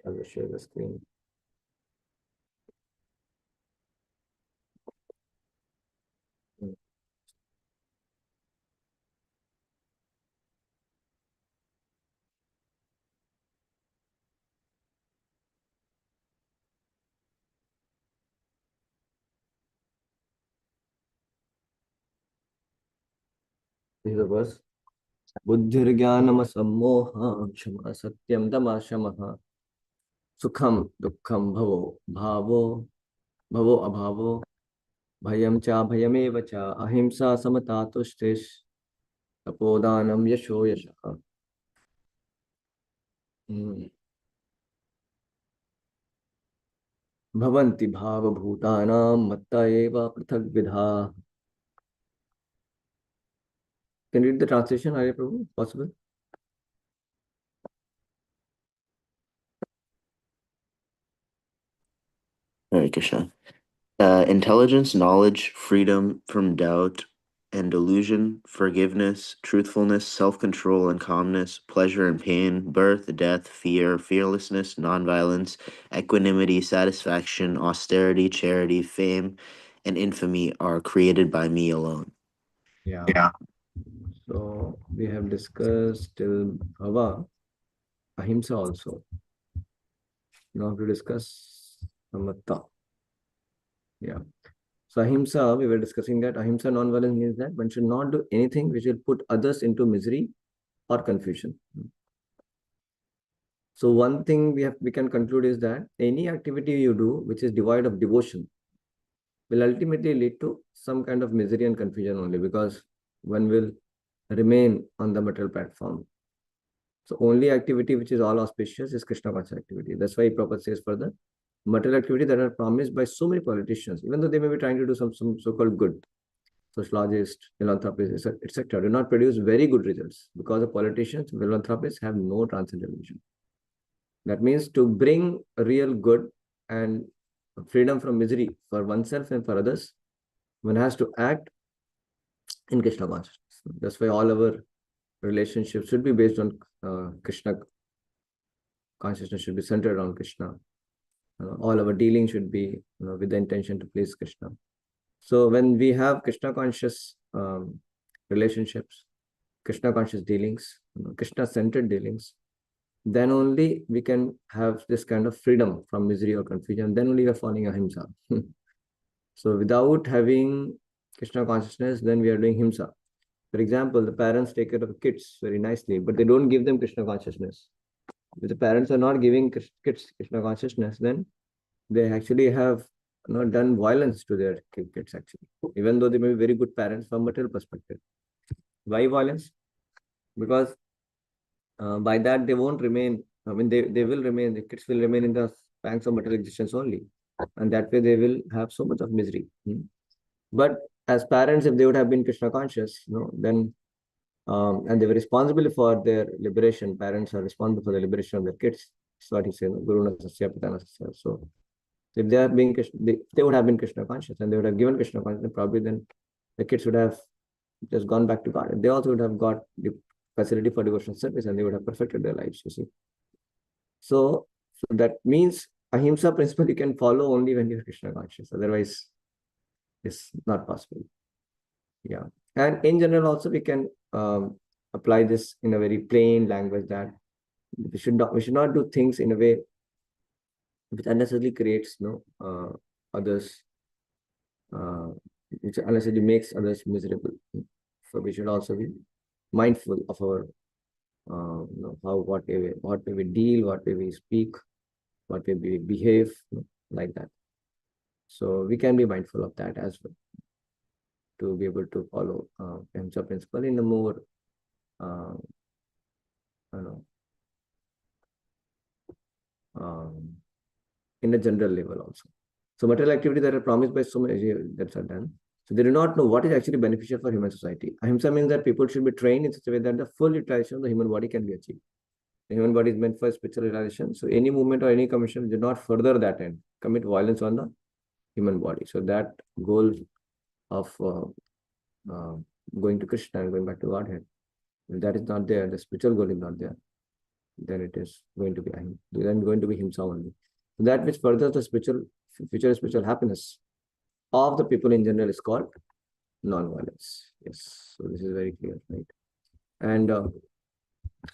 I will share the screen. This is the verse. Buddhirjnanasammoha kshama satyam tamashamaha sukham dukkham bhavo abhavo bhayam cha bhayameva cha ahimsa samata tushtish tapodanam yasho yasha. Bhavanti bhava bhutanam matta eva prithak vidha. Can you read the translation, Arya Prabhu? Possible? Hare Krishna. Intelligence, knowledge, freedom from doubt and delusion, forgiveness, truthfulness, self-control and calmness, pleasure and pain, birth, death, fear, fearlessness, nonviolence, equanimity, satisfaction, austerity, charity, fame, and infamy are created by me alone. Yeah. So we have discussed till bhava, ahimsa also. Now to discuss samatta. Yeah. So ahimsa, we were discussing that ahimsa non-violence means that one should not do anything which will put others into misery or confusion. So one thing we can conclude is that any activity you do which is devoid of devotion will ultimately lead to some kind of misery and confusion only, because one will remain on the material platform. So only activity which is all auspicious is Krishna conscious activity. That's why Prabhupada says for the material activity that are promised by so many politicians, even though they may be trying to do some so-called good, sociologists, philanthropists, etc., do not produce very good results because the politicians, philanthropists have no transcendental vision. That means to bring real good and freedom from misery for oneself and for others, one has to act in Krishna consciousness. That's why all our relationships should be based on Krishna consciousness, should be centered around Krishna. All our dealing should be with the intention to please Krishna. So when we have Krishna conscious relationships, Krishna conscious dealings, Krishna centered dealings, then only we can have this kind of freedom from misery or confusion. Then only we are following ahimsa. So without having Krishna consciousness, then we are doing himsa. For example, the parents take care of the kids very nicely, but they don't give them Krishna consciousness. If the parents are not giving kids Krishna consciousness, then they actually have done violence to their kids actually, even though they may be very good parents from material perspective. Why violence? Because by that they won't remain, they will remain, the kids will remain in the banks of material existence only. And that way they will have so much of misery. But as parents, if they would have been Krishna conscious, then and they were responsible for their liberation. Parents are responsible for the liberation of their kids. That's what he said, Guru na sasya, Pita na sasya. So if they are being they would have been Krishna conscious and they would have given Krishna consciousness, probably then the kids would have just gone back to God. And they also would have got the facility for devotional service and they would have perfected their lives, you see. So that means ahimsa principle you can follow only when you are Krishna conscious. Otherwise, it's not possible. Yeah. And in general also we can apply this in a very plain language, that we should not do things in a way which unnecessarily creates others, which unnecessarily makes others miserable. So we should also be mindful of our what way we deal, what way we speak, what way we behave, like that. So we can be mindful of that as well, to be able to follow ahimsa principle in a more in a general level also. So material activity that are promised by so many that are done, so they do not know what is actually beneficial for human society. Ahimsa means that people should be trained in such a way that the full utilization of the human body can be achieved. The human body is meant for spiritual realization. So any movement or any commission do not further that end, commit violence on the human body. So that goal of going to Krishna and going back to Godhead, if that is not there, the spiritual goal is not there, then it is going to be then going to be himsa only. That which furthers the spiritual happiness of the people in general is called non-violence. Yes, so this is very clear, right? And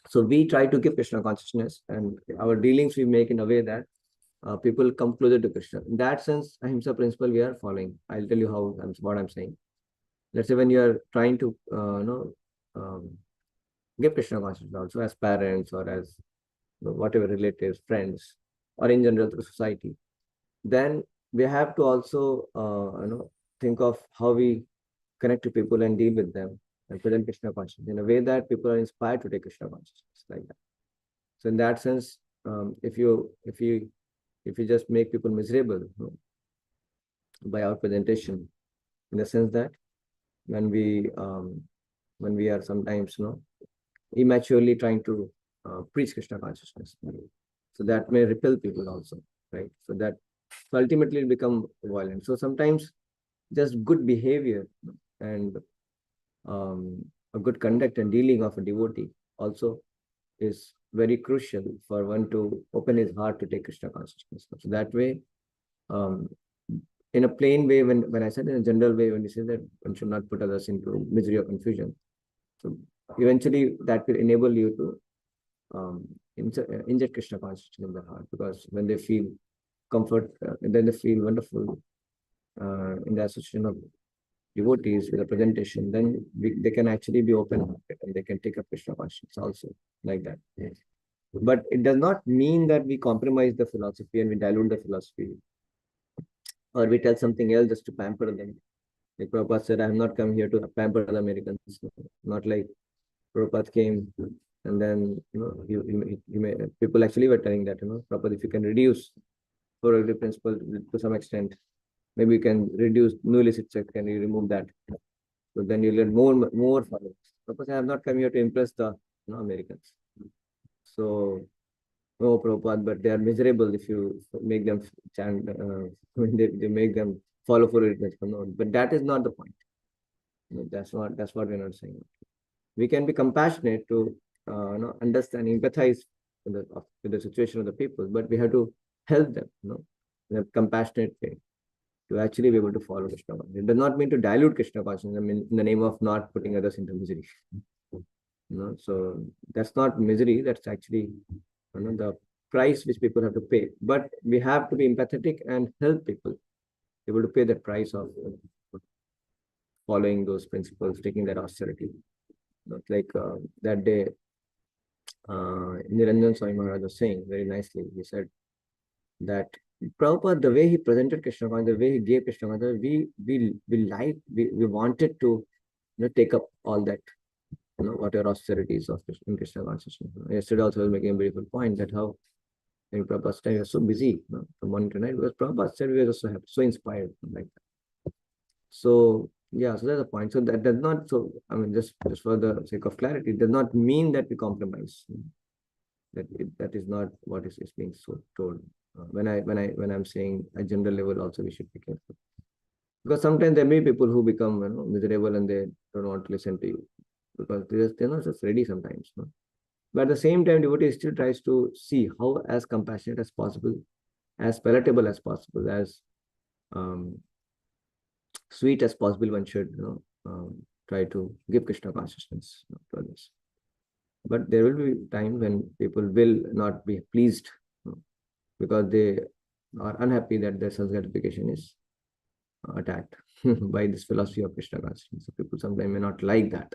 so we try to give Krishna consciousness, and our dealings we make in a way that people come closer to Krishna. In that sense, ahimsa principle we are following. I'll tell you what I'm saying. Let's say when you are trying to um, give Krishna consciousness also as parents or as whatever relatives, friends, or in general through society, then we have to also think of how we connect to people and deal with them and present Krishna consciousness in a way that people are inspired to take Krishna consciousness like that. So in that sense, if you just make people miserable by our presentation, in the sense that when we are sometimes immaturely trying to preach Krishna consciousness, so that may repel people also, right? So ultimately it become violent. So sometimes just good behavior and a good conduct and dealing of a devotee also is very crucial for one to open his heart to take Krishna consciousness. So that way, um, in a plain way, when I said in a general way, when we say that one should not put others into misery or confusion, so eventually that will enable you to inject Krishna consciousness in their heart, because when they feel comfort, then they feel wonderful in the association of devotees with a presentation, then they can actually be open-hearted and they can take up Krishna consciousness also like that. Yes. But it does not mean that we compromise the philosophy and we dilute the philosophy, or we tell something else just to pamper them. Like Prabhupada said, I have not come here to pamper the Americans. Not like Prabhupada came and then, people actually were telling that, Prabhupada, if you can reduce productive principle to some extent, maybe you can reduce new illicit sex, can you remove that? So then you learn more followers. Prabhupada, I have not come here to impress the Americans. So no, Prabhupada, but they are miserable if you make them chant, they make them follow for it. No, but that is not the point. That's what we're not saying. We can be compassionate to understand, empathize with the situation of the people, but we have to help them, in a compassionate way to actually be able to follow Krishna consciousness. It does not mean to dilute Krishna consciousness. I mean, in the name of not putting others into misery. So that's not misery. That's actually the price which people have to pay. But we have to be empathetic and help people able to pay the price of following those principles, taking that austerity. Like that day, Niranjan Swami Maharaj was saying very nicely. He said that Prabhupada, the way he presented Krishna consciousness, the way he gave Krishna consciousness, we wanted to take up all that, whatever austerities of Krishna consciousness. Yesterday also I was making a beautiful point that how in Prabhupada's time we were so busy from morning to night, because Prabhupada said we were just so inspired like that. So yeah, so that's the point. So that does not, so I mean, just for the sake of clarity, it does not mean that we compromise. That is not what is being so told. When I'm saying at general level also we should be careful, because sometimes there may be people who become miserable and they don't want to listen to you because they're not just ready sometimes. But at the same time, devotee still tries to see how as compassionate as possible, as palatable as possible, as um, sweet as possible. One should try to give Krishna consciousness to others. But there will be time when people will not be pleased because they are unhappy that their self gratification is attacked by this philosophy of Krishna consciousness. So people sometimes may not like that.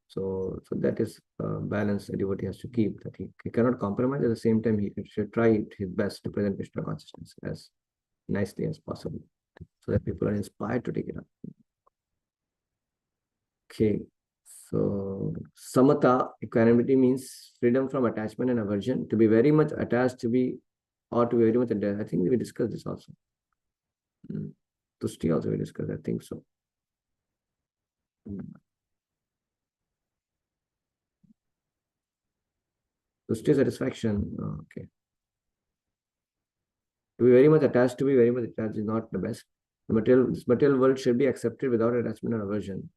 So that is a balance a devotee has to keep, that he cannot compromise. At the same time, he should try his best to present Krishna consciousness as nicely as possible, so that people are inspired to take it up. Okay. So samatha, equanimity, means freedom from attachment and aversion. To be very much attached or to be very much attached. I think we discussed this also. Tushti also we discussed, I think so. Tushti, satisfaction. Okay. To be very much attached, to be very much attached is not the best. This material world should be accepted without attachment or aversion.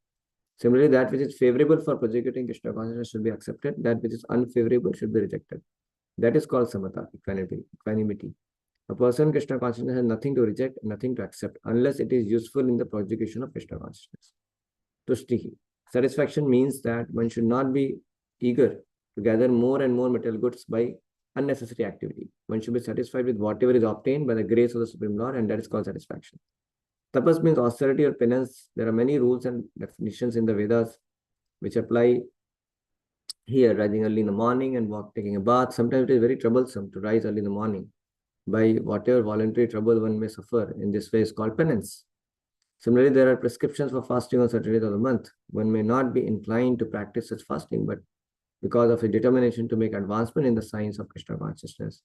Similarly, that which is favorable for prosecuting Krishna consciousness should be accepted. That which is unfavorable should be rejected. That is called samatha, equanimity. A person Krishna consciousness has nothing to reject, nothing to accept, unless it is useful in the prosecution of Krishna consciousness. Tushtihi. Satisfaction means that one should not be eager to gather more and more material goods by unnecessary activity. One should be satisfied with whatever is obtained by the grace of the Supreme Lord, and that is called satisfaction. Tapas means austerity or penance. There are many rules and definitions in the Vedas which apply here. Rising early in the morning and taking a bath. Sometimes it is very troublesome to rise early in the morning. By whatever voluntary trouble one may suffer in this way is called penance. Similarly, there are prescriptions for fasting on certain days of the month. One may not be inclined to practice such fasting, but because of a determination to make advancement in the science of Krishna consciousness,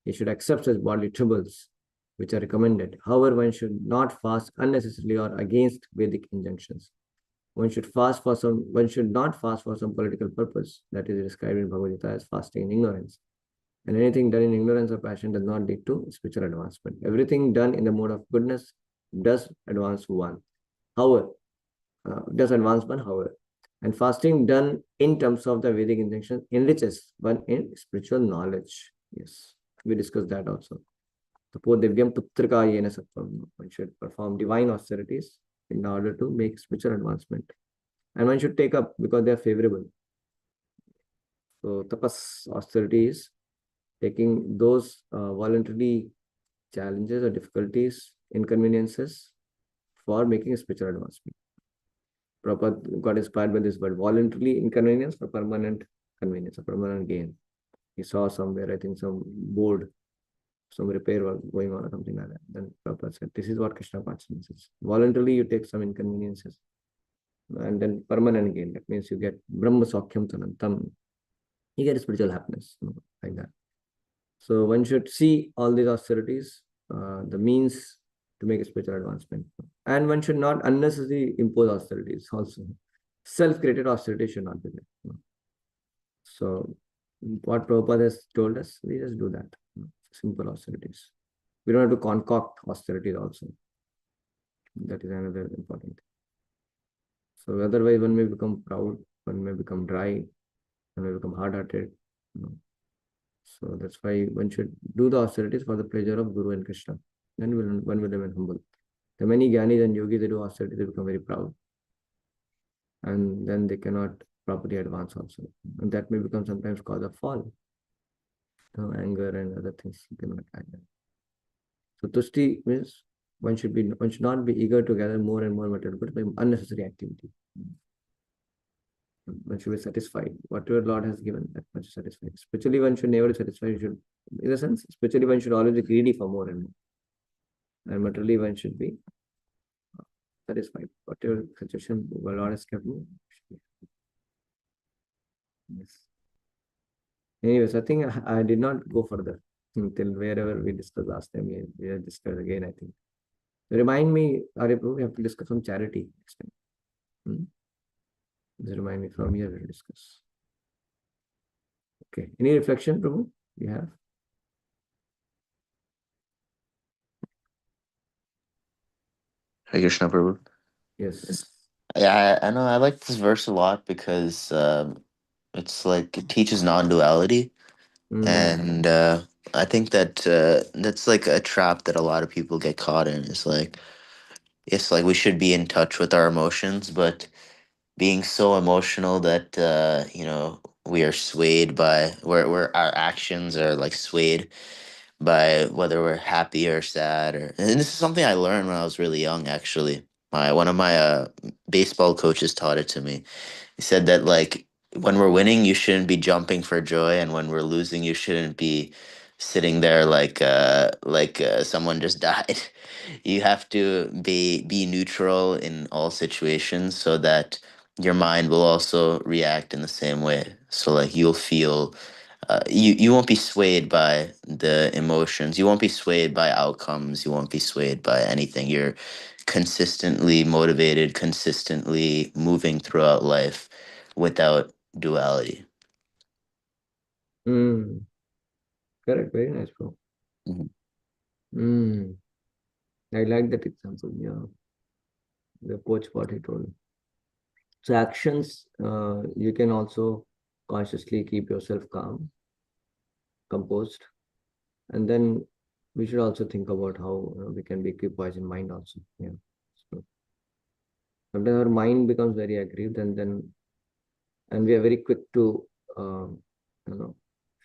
he should accept such bodily troubles which are recommended. However, one should not fast unnecessarily or against Vedic injunctions. One should not fast for some political purpose that is described in Bhagavad Gita as fasting in ignorance. And anything done in ignorance or passion does not lead to spiritual advancement. Everything done in the mode of goodness does advance one. However, does advance one, however. And fasting done in terms of the Vedic injunction enriches one in spiritual knowledge. Yes, we discussed that also. Tapo divyam putrika yena sattvam. One should perform divine austerities in order to make spiritual advancement. And one should take up because they are favorable. So tapas, austerities, taking those voluntarily challenges or difficulties, inconveniences for making a spiritual advancement. Prabhupada got inspired by this word, voluntarily inconvenience for permanent convenience, a permanent gain. He saw somewhere, I think, some board, some repair was going on or something like that. Then Prabhupada said, this is what Krishna consciousness is. Voluntarily, you take some inconveniences and then permanent gain. That means you get Brahma Sakhyam Tanantam. You get spiritual happiness, like that. So one should see all these austerities, the means to make a spiritual advancement. And one should not unnecessarily impose austerities also. Self-created austerity should not be there. So what Prabhupada has told us, we just do that. Simple austerities. We don't have to concoct austerities also. That is another important thing. So otherwise one may become proud, one may become dry, one may become hard-hearted. So that's why one should do the austerities for the pleasure of Guru and Krishna. Then one will remain humble. The many Gyanis and Yogis, they do austerity, they become very proud. And then they cannot properly advance also. And that may become sometimes cause of fall. Anger and other things you cannot handle. So tushti means one should not be eager to gather more and more material goods by unnecessary activity. One should be satisfied. Whatever Lord has given, that much satisfied. Spiritually, one should never be satisfied. In a sense, spiritually, one should always be greedy for more and more. And materially, one should be satisfied. Whatever situation the Lord has kept me. Yes. Anyways, I think I did not go further until wherever we discussed last time. We have discussed again, I think. So remind me, Arya Prabhu, we have to discuss some charity next time. Just remind me from here, we'll discuss. Okay. Any reflection, Prabhu, you have? Hare Krishna Prabhu. Yes. Yeah, I know I like this verse a lot because it's like it teaches non-duality, and I think that that's like a trap that a lot of people get caught in. It's like we should be in touch with our emotions, but being so emotional that we are swayed by where our actions are like swayed by whether we're happy or sad, and this is something I learned when I was really young. Actually, my one of my baseball coaches taught it to me. He said that like when we're winning, you shouldn't be jumping for joy, and when we're losing, you shouldn't be sitting there like someone just died. You have to be neutral in all situations so that your mind will also react in the same way. So like you'll feel you won't be swayed by the emotions. You won't be swayed by outcomes. You won't be swayed by anything. You're consistently motivated, consistently moving throughout life without duality. Correct. Very nice, bro. Mhm. I like that example. Yeah. The coach what he told. So actions, you can also consciously keep yourself calm, composed, and then we should also think about how we can be equipoised in mind also. Yeah. So sometimes our mind becomes very aggrieved, and we are very quick to you know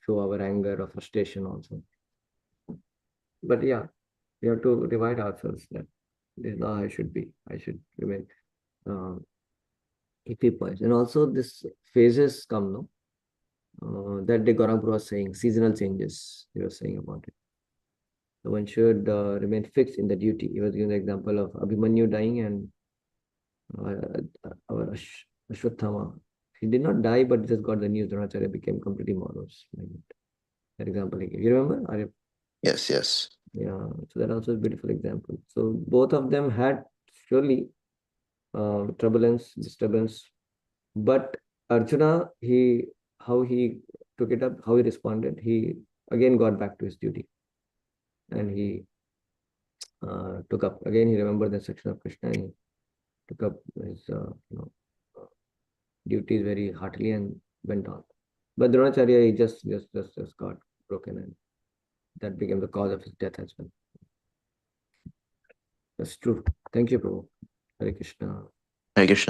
show our anger or frustration also. But yeah, we have to divide ourselves that this is how I should be. I should remain uh, equipoised. And also this phases come, no? That day Gaurang was saying seasonal changes. He was saying about it. So one should remain fixed in the duty. He was giving the example of Abhimanyu dying and our Ashwatthama. He did not die, but just got the news. Dronacharya became completely morose. Like that example he gave. You remember? Yes, yes. Yeah. So that also is a beautiful example. So both of them had surely turbulence, disturbance, but Arjuna, how he took it up, how he responded, he again got back to his duty, and he took up again. He remembered the section of Krishna, and he took up his uh, duties very heartily and went on. But Dronacharya, he just got broken, and that became the cause of his death as well. That's true. Thank you, Prabhu. Hare Krishna. Hare Krishna.